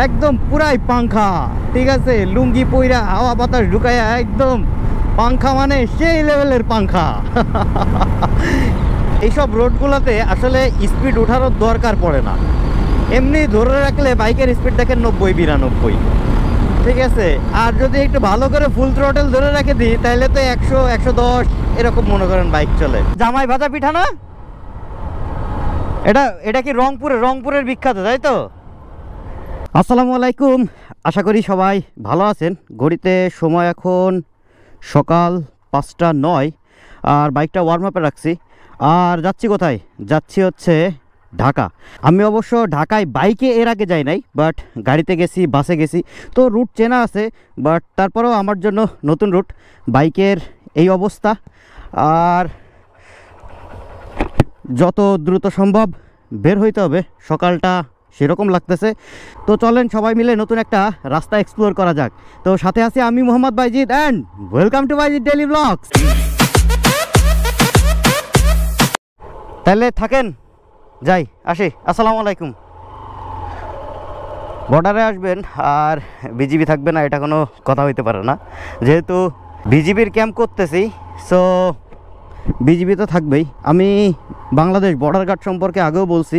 একদম পুরাই পাংখা, ঠিক আছে, লুঙ্গি পইরা হাওয়া বাতাস ঢুকাইয়া একদম পাংখা, মানে সেই লেভেলের পাংখা। এইসব রোডগুলোতে আসলে স্পিড ওঠারও দরকার পড়ে না, এমনি ধরে রাখলে বাইকের স্পিড দেখেন 90-92, ঠিক আছে। আর যদি একটু ভালো করে ফুল থ্রোটল ধরে রেখে দিই তাহলে তো 100-110 এরকম মনে করেন বাইক চলে। জামাই ভাজা পিঠা না এটা কি রংপুরের বিখ্যাত, তাই তো? আসসালামু আলাইকুম, আশা করি সবাই ভালো আছেন। ঘড়িতে সময় এখন সকাল 5:09 আর বাইকটা ওয়ার্ম আপে রাখছি। আর যাচ্ছি কোথায়? যাচ্ছি হচ্ছে ঢাকা। আমি অবশ্য ঢাকায় বাইকে এর আগে যাই নাই, বাট গাড়িতে গেছি, বাসে গেছি, তো রুট চেনা আছে, বাট তারপরেও আমার জন্য নতুন রুট। বাইকের এই অবস্থা, আর যত দ্রুত সম্ভব বের হইতে হবে, সকালটা সেরকম লাগতেছে। তো চলেন সবাই মিলে নতুন একটা রাস্তা এক্সপ্লোর করা যাক। তো সাথে আছি আমি Mohammad Baijid, and welcome to Baijid daily blogs. তাহলে থাকেন, যাই আসি। আসসালামু আলাইকুম। বর্ডারে আসবেন আর বিজিবি থাকবে না, এটা কোনো কথা হইতে পারে না। যেহেতু বিজিবির ক্যাম্প করতেছি, সো বিজিবি তো থাকবেই। আমি বাংলাদেশ বর্ডার গার্ড সম্পর্কে আগেও বলছি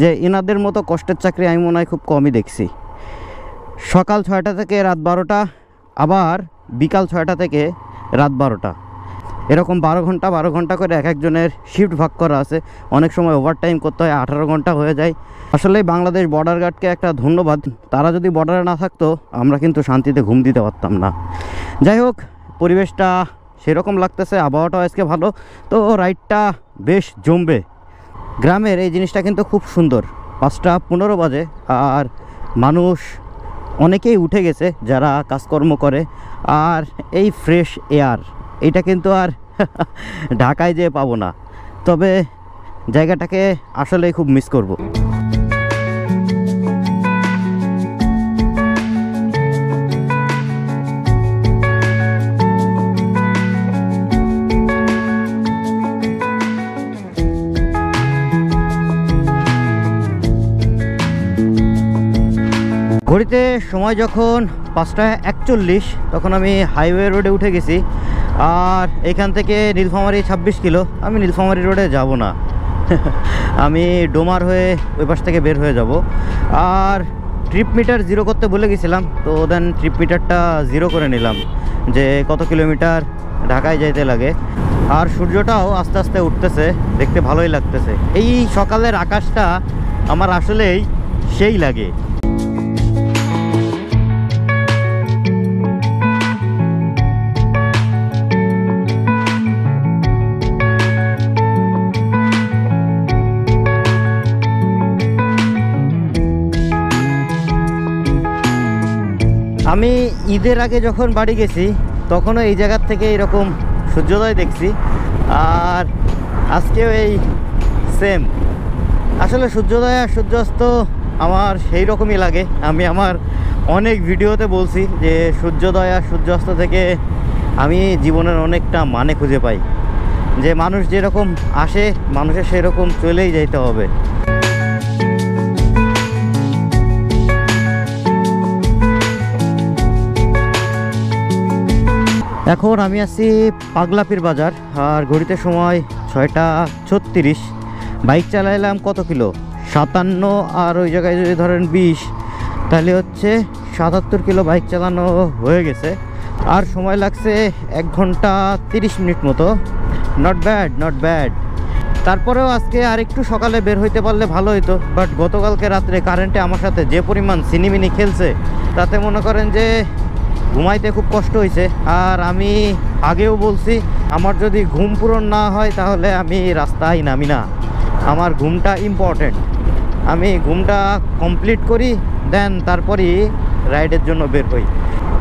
যে এনাদের মতো কষ্টের চাকরি আমি মনে হয় খুব কমই দেখছি। সকাল 6টা থেকে রাত 12টা, আবার বিকাল 6টা থেকে রাত 12টা, এরকম 12 ঘন্টা করে এক একজনের শিফট ভাগ করা আছে। অনেক সময় ওভারটাইম করতে হয়, 18 ঘন্টা হয়ে যায়। আসলে বাংলাদেশ বর্ডার গার্ডকে একটা ধন্যবাদ। তারা যদি বর্ডারে না থাকতো আমরা কিন্তু শান্তিতে ঘুম দিতে পারতাম না। যাই হোক, পরিবেশটা সেরকম লাগতেছে, আবহাওয়াটাও আজকে ভালো, তো রাইডটা বেশ জমবে। গ্রামের এই জিনিসটা কিন্তু খুব সুন্দর। 5:15 বাজে আর মানুষ অনেকেই উঠে গেছে যারা কাজকর্ম করে। আর এই ফ্রেশ এয়ার, এইটা কিন্তু আর ঢাকায় যেয়ে পাবো না, তবে জায়গাটাকে আসলেই খুব মিস করব। ঘড়িতে সময় যখন 5:41, তখন আমি হাইওয়ে রোডে উঠে গেছি। আর এখান থেকে নীলফামারী 26 কিলো। আমি নীলফামারী রোডে যাব না, আমি ডোমার হয়ে ওই পাশ থেকে বের হয়ে যাব। আর ট্রিপ মিটার 0 করতে ভুলে গেছিলাম, তো দেন ট্রিপ মিটারটা 0 করে নিলাম যে কত কিলোমিটার ঢাকায় যাইতে লাগে। আর সূর্যটাও আস্তে আস্তে উঠতেছে, দেখতে ভালোই লাগতেছে। এই সকালের আকাশটা আমার আসলেই সেই লাগে। আমি ঈদের আগে যখন বাড়ি গেছি তখনও এই জায়গার থেকে এরকম সূর্যোদয় দেখছি, আর আজকেও এই সেম। আসলে সূর্যোদয় আর সূর্যাস্ত আমার সেই রকমই লাগে। আমি আমার অনেক ভিডিওতে বলছি যে সূর্যোদয় আর সূর্যাস্ত থেকে আমি জীবনের অনেকটা মানে খুঁজে পাই, যে মানুষ যেরকম আসে মানুষের সেরকম চলেই যাইতে হবে। এখন আমি আছি পাগলাপির বাজার, আর ঘড়িতে সময় 6:36। বাইক চালাইলাম কত কিলো? 57, আর ওই জায়গায় যদি ধরেন 20, তাহলে হচ্ছে 77 কিলো বাইক চালানো হয়ে গেছে। আর সময় লাগছে 1 ঘন্টা 30 মিনিট মতো। Not bad. তারপরেও আজকে আর একটু সকালে বের হইতে পারলে ভালো হইতো, বাট গতকালকে রাত্রে কারেন্টে আমার সাথে যে পরিমাণ সিনিমিনি খেলছে, তাতে মনে করেন যে ঘুমাইতে খুব কষ্ট হয়েছে। আর আমি আগেও বলছি, আমার যদি ঘুম পূরণ না হয় তাহলে আমি রাস্তায় নামি না। আমার ঘুমটা ইম্পর্টেন্ট, আমি ঘুমটা কমপ্লিট করি, দেন তারপরই রাইডের জন্য বের হই।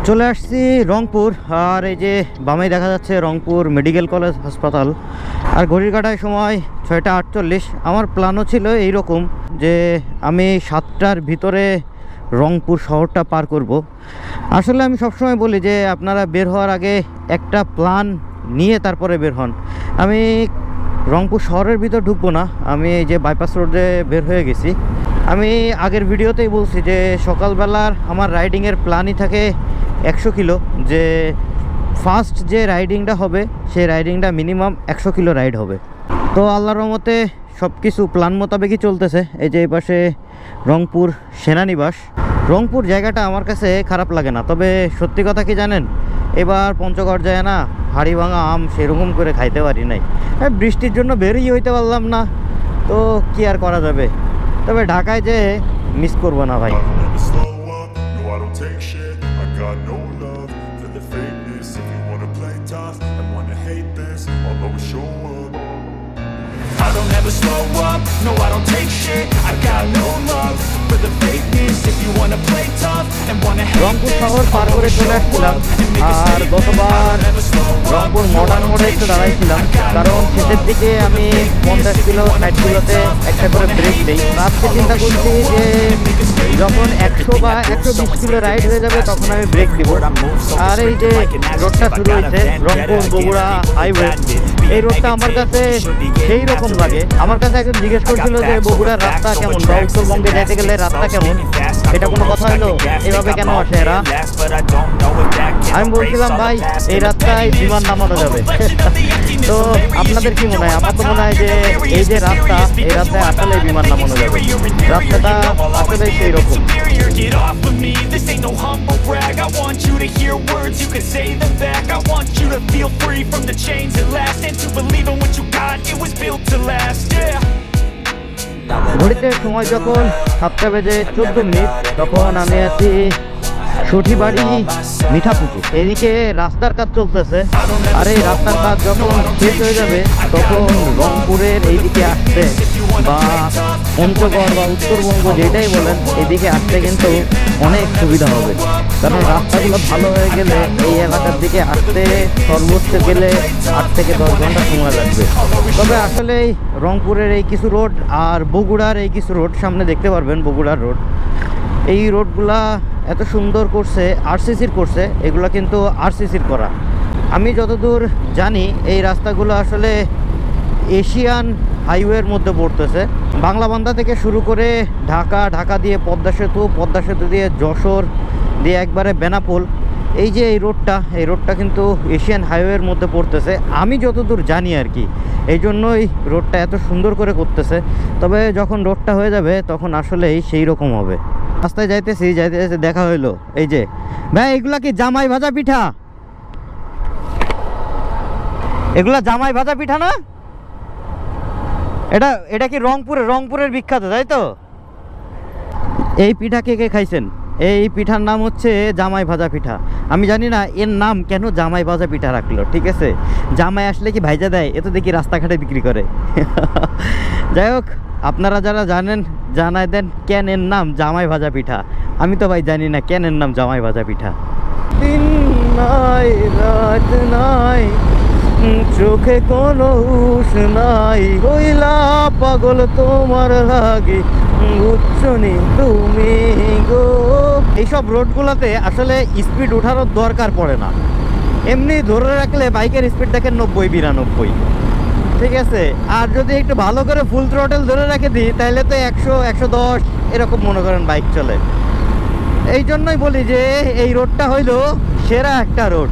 চলে আসছি রংপুর, আর এই যে বামেই দেখা যাচ্ছে রংপুর মেডিকেল কলেজ হাসপাতাল। আর ঘড়ির কাঁটায় সময় 6:48। আমার প্ল্যানও ছিল এইরকম যে আমি 7টার ভিতরে রংপুর শহরটা পার করব। আসলে আমি সবসময় বলি যে আপনারা বের হওয়ার আগে একটা প্ল্যান নিয়ে তারপরে বের হন। আমি রংপুর শহরের ভিতর ঢুকবো না, আমি এই যে বাইপাস রোডে বের হয়ে গেছি। আমি আগের ভিডিওতেই বলছি যে সকালবেলার আমার রাইডিংয়ের প্ল্যানই থাকে 100 কিলো, যে ফার্স্ট যে রাইডিংটা হবে সেই রাইডিংটা মিনিমাম 100 কিলো রাইড হবে। তো আল্লাহর রহমতে সব কিছু প্ল্যান মোতাবেকই চলতেছে। এই যে এই পাশে রংপুর সেনানিবাস। রংপুর জায়গাটা আমার কাছে খারাপ লাগে না, তবে সত্যি কথা কি জানেন, এবার পঞ্চগড় যায় না হাড়ি ভাঙা আম সেরকম করে খাইতে পারি নাই। বৃষ্টির জন্য বেরোই হইতে পারলাম না, তো কি আর করা যাবে। তবে ঢাকায় যে মিস করবো না ভাই। I don't ever slow up, no I don't take shit. I got no love for the fakeness. If you wanna play tough and wanna hate Rangpur শহর পার করে চলে আসছিলাম, আর গতবার রংপুর মডার্ন মোড়ে একটু দাঁড়াইছিলাম, কারণ শেষের দিকে আমি 50 কিলো 60 কিলোতে একটা করে ব্রেক দিই। আজকে চিন্তা করছি যে যখন 100 বা 120 কিলো রাইড হয়ে যাবে তখন আমি ব্রেক দিব। আর এই যে রোডটা শুরু হয়েছে রংপুর বগুড়া হাইওয়ে, এই রোডটা আমার কাছে সেই রকম লাগে। আমার কাছে একজন জিজ্ঞেস করছিল যে বগুড়ার রাস্তা কেমন বা উত্তরবঙ্গে যেতে গেলে রাস্তা কেমন, এটা কোনো কথা হলো, এভাবে কেন আসে এরা? আমি বলছিলাম ভাই এই রাস্তায় বিমান নামানো যাবে। তো আপনাদের কি মনে হয়? আমার তো মনে হয় যে এই যে রাস্তা, এই রাস্তায় আসলে বিমান নামানো যাবে। রাস্তাটা আসলে সেই রকম। Get off of me, this ain't no humble brag. I want you to hear words, you can say them back. I want you to feel free from the chains at last, and to believe in what you got, it was built to last, yeah. ঘড়িতে সময় যখন 7টা বেজে 14 minute, তখন আমি আছি সঠিবাড়ি মিঠাপুকুর। এদিকে রাস্তার কাজ চলতেছে, আর এই রাস্তার কাজ যখন শেষ হয়ে যাবে তখন রংপুরের এইদিকে আসতে বা পঞ্চগড় বা উত্তরবঙ্গ যেটাই বলেন, এদিকে আসতে কিন্তু অনেক সুবিধা হবে। কারণ রাস্তাগুলো ভালো হয়ে গেলে এই এলাকার দিকে আসতে সর্বোচ্চ গেলে 8 থেকে 10 ঘন্টা সময় লাগবে। তবে আসলে এই রংপুরের এই কিছু রোড আর বগুড়ার এই কিছু রোড সামনে দেখতে পারবেন, বগুড়ার রোড, এই রোডগুলা এত সুন্দর করছে, আরসিসির করছে, এগুলা কিন্তু আরসিসির করা। আমি যতদূর জানি এই রাস্তাগুলো আসলে এশিয়ান হাইওয়ের মধ্যে পড়তেছে। বাংলাবান্ধা থেকে শুরু করে ঢাকা দিয়ে পদ্মা সেতু দিয়ে যশোর দিয়ে একবারে বেনাপোল, এই যে এই রোডটা কিন্তু এশিয়ান হাইওয়ের মধ্যে পড়তেছে আমি যতদূর জানি আর কি। এই জন্যই রোডটা এত সুন্দর করে করতেছে। তবে যখন রোডটা হয়ে যাবে তখন আসলেই সেই রকম হবে। রাস্তায় যাইতে দেখা হইলো, এই যে ভাই এগুলা কি জামাই ভাজা পিঠা? এগুলা জামাই ভাজা পিঠা না? এটা কি রংপুরের বিখ্যাত, তাই তো? এই পিঠা কে কে খাইছেন? এই পিঠার নাম হচ্ছে জামাই ভাজা পিঠা। আমি জানি না এর নাম কেন জামাই ভাজা পিঠা রাখলো, ঠিক আছে? জামাই আসলে কি ভাইজা দেয়? এ তো দেখি রাস্তাঘাটে বিক্রি করে। যাই হোক, আপনারা যারা জানেন জানাই দেন কেন এর নাম জামাই ভাজা পিঠা। আমি তো ভাই জানি না কেন এর নাম জামাই ভাজা পিঠা। দিন নাই রাত নাই, চোখে কোনো হুঁশ নাই, হইলা পাগল তোমার লাগে, বুঝছনি তুমি গো। এইসব রোডগুলোতে আসলে স্পিড ওঠারও দরকার পড়ে না, এমনি ধরে রাখলে বাইকের স্পিড দেখেন 90-92, ঠিক আছে? আর যদি একটু ভালো করে ফুল থ্রোটল ধরে রেখে দিই তাহলে তো 100-110 এরকম মনে করেন বাইক চলে। এই জন্যই বলি যে এই রোডটা হইলো সেরা একটা রোড।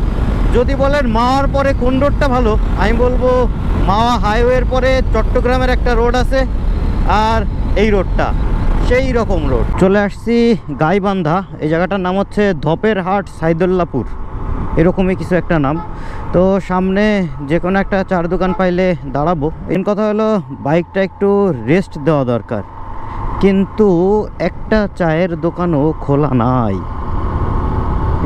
যদি বলেন মাওয়ার পরে কোন রোডটা ভালো, আমি বলবো মাওয়া হাইওয়ের পরে চট্টগ্রামের একটা রোড আছে, আর এই রোডটা সেই রকম রোড। চলে আসছি গাইবান্ধা, এই জায়গাটার নাম হচ্ছে ধপের হাট সাইদুল্লাপুর, এরকমই কিছু একটা নাম। তো সামনে যে কোনো একটা চার দোকান পাইলে দাঁড়াবো। এর কথা হলো বাইকটা একটু রেস্ট দেওয়া দরকার, কিন্তু একটা চায়ের দোকানও খোলা নাই।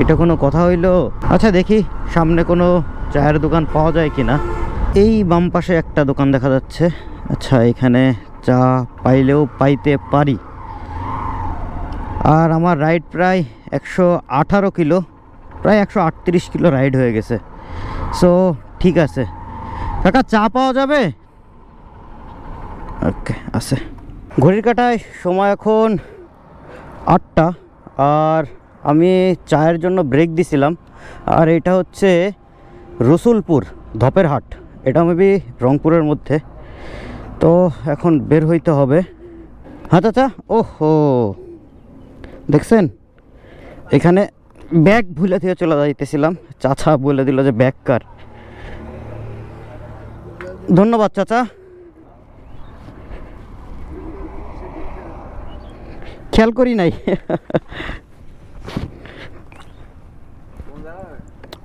এটা কোনো কথা হইলো? আচ্ছা দেখি সামনে কোনো চায়ের দোকান পাওয়া যায় কিনা। এই বাম পাশে একটা দোকান দেখা যাচ্ছে। আচ্ছা, এখানে চা পাইলেও পাইতে পারি। আর আমার রাইড প্রায় 118 কিলো, প্রায় 138 কিলো রাইড হয়ে গেছে। সো ঠিক আছে কাকা, চা পাওয়া যাবে? ওকে, আছে। ঘড়ির কাঁটায় সময় এখন 8টা, আর আমি চায়ের জন্য ব্রেক দিছিলাম। আর এটা হচ্ছে রসুলপুর ধপের হাট, এটা মেবি রংপুরের মধ্যে। তো এখন বের হইতে হবে। হ্যাঁ চাচা, ওহো দেখছেন এখানে ব্যাগ ভুলে থেকে চলে যাইতেছিলাম, চাচা বলে দিল যে ব্যাগ কার। ধন্যবাদ চাচা, খেয়াল করি নাই।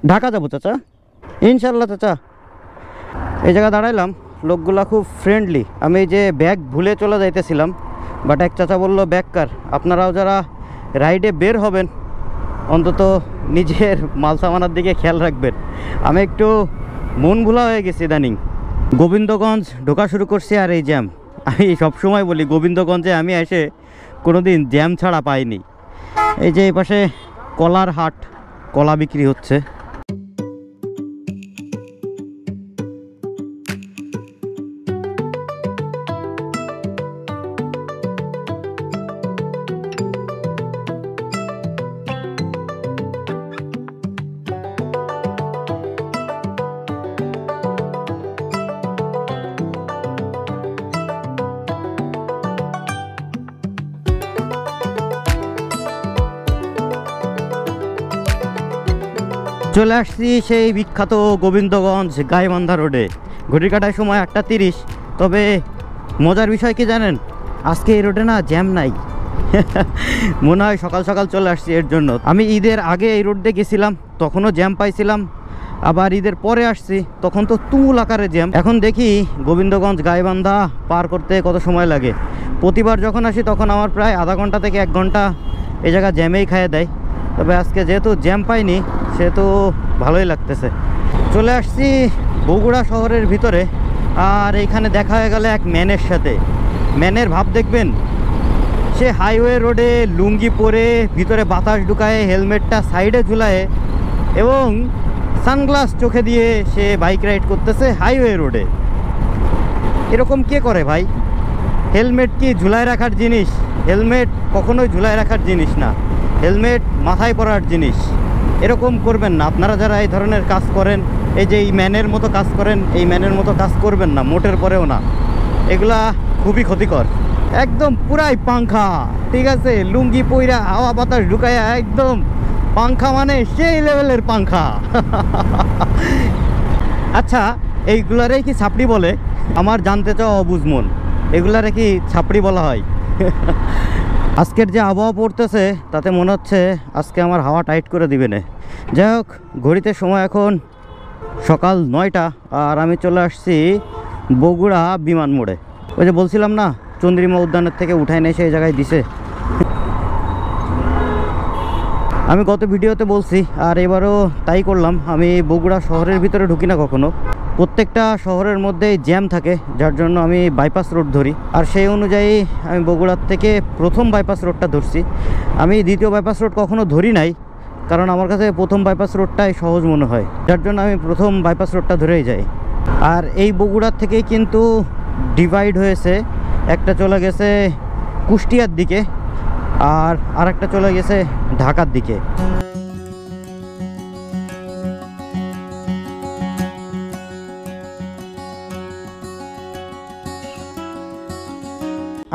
ঢাকা যাবো চাচা, ইনশাল্লাহ চাচা। এই জায়গা দাঁড়াইলাম, লোকগুলা খুব ফ্রেন্ডলি। আমি যে ব্যাগ ভুলে চলে যাইতেছিলাম, বাট এক চাচা বলল ব্যাগ কার। আপনারাও যারা রাইডে বের হবেন অন্তত নিজের মাল সামানার দিকে খেয়াল রাখবেন। আমি একটু মন ভোলা হয়ে গেছি ইদানিং। গোবিন্দগঞ্জ ঢোকা শুরু করছি আর এই জ্যাম। আমি সবসময় বলি গোবিন্দগঞ্জে আমি এসে কোনোদিন জ্যাম ছাড়া পাইনি। এই যে এই পাশে কলার হাট, কলা বিক্রি হচ্ছে। চলে আসছি সেই বিখ্যাত গোবিন্দগঞ্জ গাইবান্ধা রোডে। ঘড়ির কাটায় সময় 8:30। তবে মজার বিষয় কি জানেন, আজকে এই রোডে না জ্যাম নাই। মনে হয় সকাল সকাল চলে আসছি এর জন্য। আমি ঈদের আগে এই রোড দিয়ে গেছিলাম, তখনও জ্যাম পাইছিলাম। আবার ঈদের পরে আসছি, তখন তো তুমুল আকারে জ্যাম। এখন দেখি গোবিন্দগঞ্জ গাইবান্ধা পার করতে কত সময় লাগে। প্রতিবার যখন আসি তখন আমার প্রায় আধা ঘন্টা থেকে 1 ঘন্টা এই জায়গা জ্যামেই খাইয়ে দেয়। তবে আজকে যেহেতু জ্যাম পাইনি সেহেতু ভালোই লাগতেছে। চলে আসছি বগুড়া শহরের ভিতরে, আর এইখানে দেখা হয়ে গেল এক ম্যানের সাথে। ম্যানের ভাব দেখবেন, সে হাইওয়ে রোডে লুঙ্গি পরে ভিতরে বাতাস ঢুকায়, হেলমেটটা সাইডে ঝুলায় এবং সানগ্লাস চোখে দিয়ে সে বাইক রাইড করতেছে হাইওয়ে রোডে। এরকম কে করে ভাই? হেলমেট কি ঝুলায় রাখার জিনিস? হেলমেট কখনোই ঝুলায় রাখার জিনিস না, হেলমেট মাথায় পরার জিনিস। এরকম করবেন না আপনারা যারা এই ধরনের কাজ করেন। এই যে এই ম্যানের মতো কাজ করেন, এই ম্যানের মতো কাজ করবেন না, মোটের পরেও না। এগুলা খুবই ক্ষতিকর। একদম পুরাই পাংখা, ঠিক আছে? লুঙ্গি পইরা হাওয়া বাতাস ঢুকাইয়া একদম পাংখা, মানে সেই লেভেলের পাংখা। আচ্ছা, এইগুলারে কি ছাপড়ি বলে? আমার জানতে চাও অবুঝ মন, এগুলারে কি ছাপড়ি বলা হয়? আজকের যে আবহাওয়া পড়তেছে তাতে মনে হচ্ছে আজকে আমার হাওয়া টাইট করে দিবে না। যাই হোক, ঘড়িতে সময় এখন সকাল 9টা, আর আমি চলে আসছি বগুড়া বিমান মোড়ে। ওই যে বলছিলাম না, চন্দ্রিমা উদ্যানের থেকে উঠায় নিয়ে সেই জায়গায় দিছে। আমি গত ভিডিওতে বলছি, আর এবারও তাই করলাম। আমি বগুড়া শহরের ভিতরে ঢুকি না কখনো। প্রত্যেকটা শহরের মধ্যেই জ্যাম থাকে, যার জন্য আমি বাইপাস রোড ধরি। আর সেই অনুযায়ী আমি বগুড়ার থেকে প্রথম বাইপাস রোডটা ধরছি। আমি দ্বিতীয় বাইপাস রোড কখনো ধরি নাই, কারণ আমার কাছে প্রথম বাইপাস রোডটাই সহজ মনে হয়, যার জন্য আমি প্রথম বাইপাস রোডটা ধরেই যাই। আর এই বগুড়ার থেকেই কিন্তু ডিভাইড হয়েছে, একটা চলে গেছে কুষ্টিয়ার দিকে আর আরেকটা চলে গেছে ঢাকার দিকে।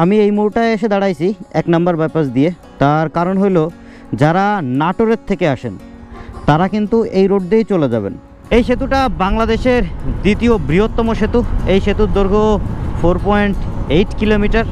আমি এই মোড়টায় এসে দাঁড়াইছি 1 নম্বর বাইপাস দিয়ে। তার কারণ হলো, যারা নাটোরের থেকে আসেন তারা কিন্তু এই রোড দিয়েই চলে যাবেন। এই সেতুটা বাংলাদেশের দ্বিতীয় বৃহত্তম সেতু। এই সেতুর দৈর্ঘ্য 4.8 কিলোমিটার।